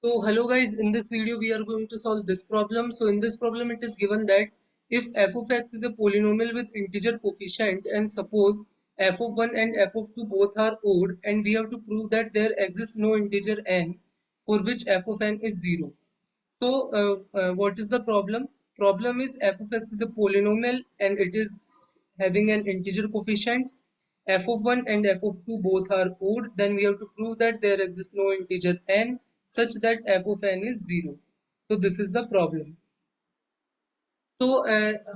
So hello guys, in this video we are going to solve this problem. So in this problem it is given that if f of x is a polynomial with integer coefficient and suppose f of 1 and f of 2 both are odd, and we have to prove that there exists no integer n for which f of n is 0. So what is the problem? Problem is f of x is a polynomial and it is having an integer coefficients. F of 1 and f of 2 both are odd. Then we have to prove that there exists no integer n such that f of n is 0. So this is the problem. So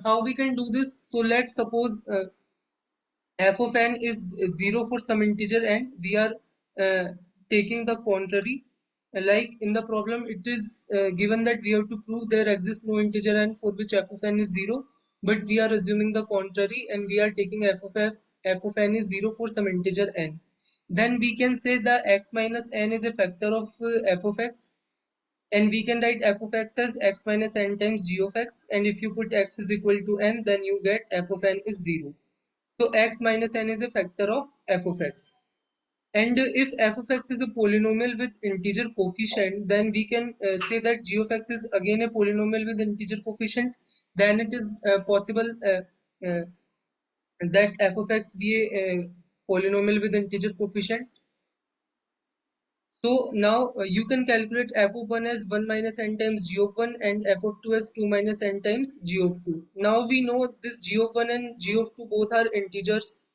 how we can do this? So let's suppose f of n is 0 for some integer n. We are uh, taking the contrary. Like in the problem it is given that we have to prove there exists no integer n for which f of n is 0, but we are assuming the contrary and we are taking f of n is 0 for some integer n. Then we can say the x minus n is a factor of f of x, and we can write f of x as x minus n times g of x, and if you put x is equal to n, then you get f of n is 0. So x minus n is a factor of f of x. And if f of x is a polynomial with integer coefficient, then we can say that g of x is again a polynomial with integer coefficient. Then it is possible that f of x be a polynomial with integer coefficient. So now you can calculate f of 1 as 1 minus n times g of 1 and f of 2 as 2 minus n times g of 2. Now we know this g of 1 and g of 2 both are integers,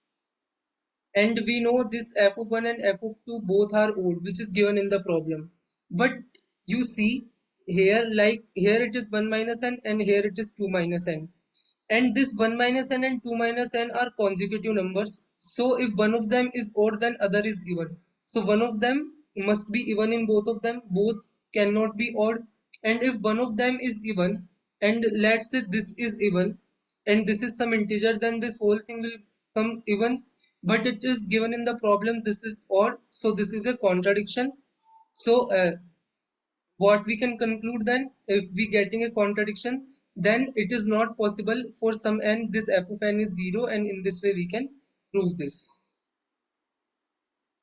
and we know this f of 1 and f of 2 both are odd, which is given in the problem. But you see here, like here it is 1 minus n and here it is 2 minus n, and this 1 minus n and 2 minus n are consecutive numbers. So if one of them is odd, then other is even. So one of them must be even in both of them, both cannot be odd. And if one of them is even, and let's say this is even and this is some integer, then this whole thing will come even, but it is given in the problem this is odd, so this is a contradiction. So what we can conclude then, if we getting a contradiction, then it is not possible for some n this f of n is 0, and in this way we can prove this.